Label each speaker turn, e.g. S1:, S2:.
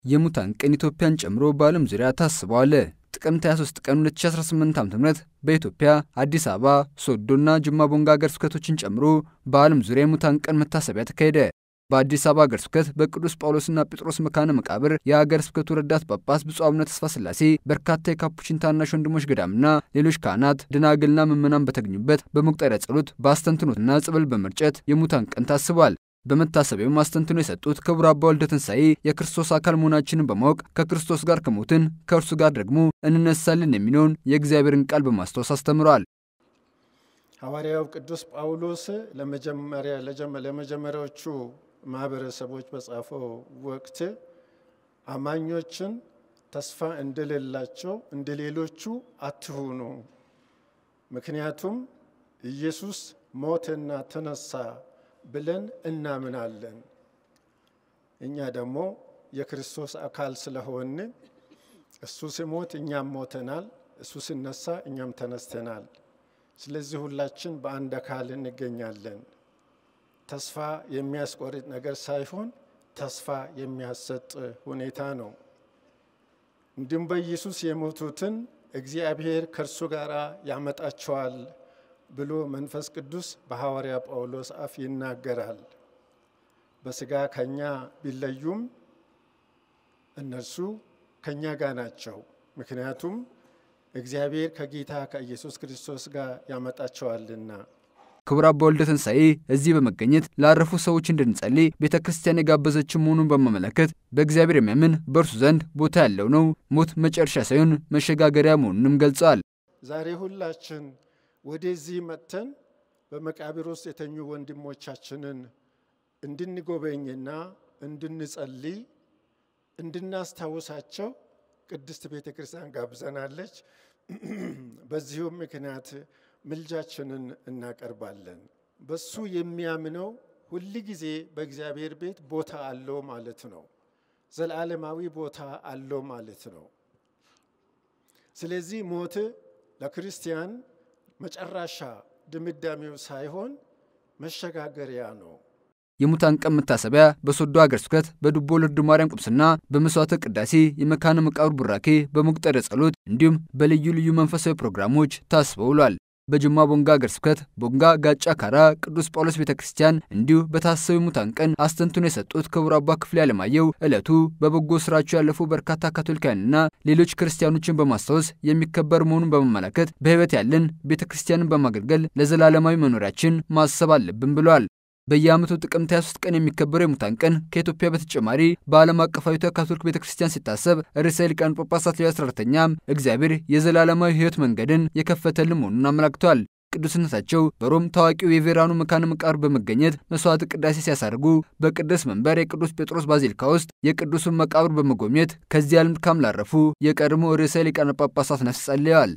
S1: የሙታን ቀን ኢትዮጵያን ጨምሮ በዓለም ዙሪያ ታስበዋል። ጥቅምት 23 ቀን 2018 ዓ.ም በኢትዮጵያ አዲስ አበባ ሶዶና ጅማ ቦንጋ ሀገረ ስብከቶችን ጨምሮ በዓለም ዙሪያ የሙታን ቀን መታሰቢያ ተካሄደ። በአዲስ አበባ ሀገረ ስብከት በቅዱስ ጳውሎስና ጴጥሮስ መካነ መቃብር የሀገረ ስብከቱ ረዳት ጳጳስ ብፁዕ አቡነ ተስፋ ስላሴ በርካታ የካፑቺን ታናሽ ወንድሞች ገዳምና ሌሎች ካህናት ደናግልና ምዕመናን በተገኙበት በመቁጠሪያ ጸሎት በአስተንትኖትና ጸበል በመርጨት የሙታን ቀን ታስቧል። በመታሰቢያው ማስተንተኖ የሰጡት ክቡር አባ ወልደ ትንሳኤ የክርስቶስ አካል መሆናችንን በማወቅ ከክርስቶስ ጋር ከሞትን ከእርሱ ጋር ደግሞ እንነሳለን የሚለውን የእግዚአብሔርን ቃል በማስተዋወስ አስተምረዋል።
S2: ሐዋርያው ቅዱስ ጳውሎስ ለመጀመሪያዎቹ ማህበረሰቦች በጻፈው ወቅት አማኞችን ተስፋ እንደሌላቸው እንደሌሎቹ አትሁኑ፣ ምክንያቱም ኢየሱስ ሞተና ተነሳ ብለን እናምናለን። እኛ ደግሞ የክርስቶስ አካል ስለሆን እሱ ሲሞት እኛም ሞተናል፣ እሱ ሲነሳ እኛም ተነስተናል። ስለዚህ ሁላችን በአንድ አካል እንገኛለን። ተስፋ የሚያስቆርጥ ነገር ሳይሆን ተስፋ የሚያሰጥ ሁኔታ ነው። እንዲሁም በኢየሱስ የሞቱትን እግዚአብሔር ከእርሱ ጋር ያመጣቸዋል ብሎ መንፈስ ቅዱስ በሐዋርያ ጳውሎስ አፍ ይናገራል። በስጋ ከኛ ቢለዩም እነርሱ ከኛ ጋር ናቸው፣ ምክንያቱም እግዚአብሔር ከጌታ ከኢየሱስ ክርስቶስ ጋር ያመጣቸዋልና።
S1: ክቡር አባ ወልደ ትንሳኤ እዚህ በመገኘት ላረፉ ሰዎች እንድንጸልይ ቤተክርስቲያን የጋበዘችን መሆኑን በመመለከት በእግዚአብሔር የሚያምን በእርሱ ዘንድ ቦታ ያለው ነው፣ ሞት መጨረሻ ሳይሆን መሸጋገሪያ መሆኑንም ገልጸዋል።
S2: ዛሬ ሁላችን ወደዚህ መጥተን በመቃብር ውስጥ የተኙ ወንድሞቻችንን እንድንጎበኝና እንድንጸልይ እንድናስታውሳቸው ቅድስት ቤተክርስቲያን ጋብዘናለች። በዚሁም ምክንያት ምልጃችንን እናቀርባለን። በሱ የሚያምነው ሁሉ ጊዜ በእግዚአብሔር ቤት ቦታ አለው ማለት ነው። ዘላለማዊ ቦታ አለው ማለት ነው። ስለዚህ ሞት ለክርስቲያን መጨረሻ ድምዳሜው ሳይሆን መሸጋገሪያ ነው።
S1: የሙታን ቀን መታሰቢያ በሶዶ ሀገረ ስብከት በዱቦ ወልደ ማርያም ቁምስና በመስዋዕተ ቅዳሴ የመካነ መቃብር ቡራኬ በመቁጠሪያ ጸሎት እንዲሁም በልዩ ልዩ መንፈሳዊ ፕሮግራሞች ታስበውሏል። በጅማ ቦንጋ ሀገረ ስብከት ቦንጋ ጋጫ ካራ ቅዱስ ጳውሎስ ቤተክርስቲያን እንዲሁ በታሰበው ሙታን ቀን አስተንትኖ የሰጡት ክቡር አባ ክፍሌ አለማየሁ ዕለቱ በበጎ ስራቸው ያለፉ በርካታ ካቶሊካውያንና ሌሎች ክርስቲያኖችን በማስታወስ የሚከበር መሆኑን በመመለከት በህይወት ያለን ቤተክርስቲያንን በማገልገል ለዘላለማዊ መኖሪያችን ማሰብ አለብን ብለዋል። በየዓመቱ ጥቅምት 23 ቀን የሚከበረው የሙታን ቀን ከኢትዮጵያ በተጨማሪ በዓለም አቀፋዊቷ ካቶሊክ ቤተክርስቲያን ሲታሰብ ርዕሰ ሊቃነ ጳጳሳት ሌዮ 14ኛም እግዚአብሔር የዘላለማዊ ሕይወት መንገድን የከፈተልን መሆኑን አመልክተዋል። ቅዱስነታቸው በሮም ታዋቂው የቬራኑ መካነ መቃብር በመገኘት መስዋዕተ ቅዳሴ ሲያሳርጉ በቅዱስ መንበር የቅዱስ ጴጥሮስ ባዚሊካ ውስጥ የቅዱሱን መቃብር በመጎብኘት ከዚህ ዓለም ድካም ላረፉ የቀድሞ ርዕሰ ሊቃነ ጳጳሳት ነፍስ ጸልየዋል።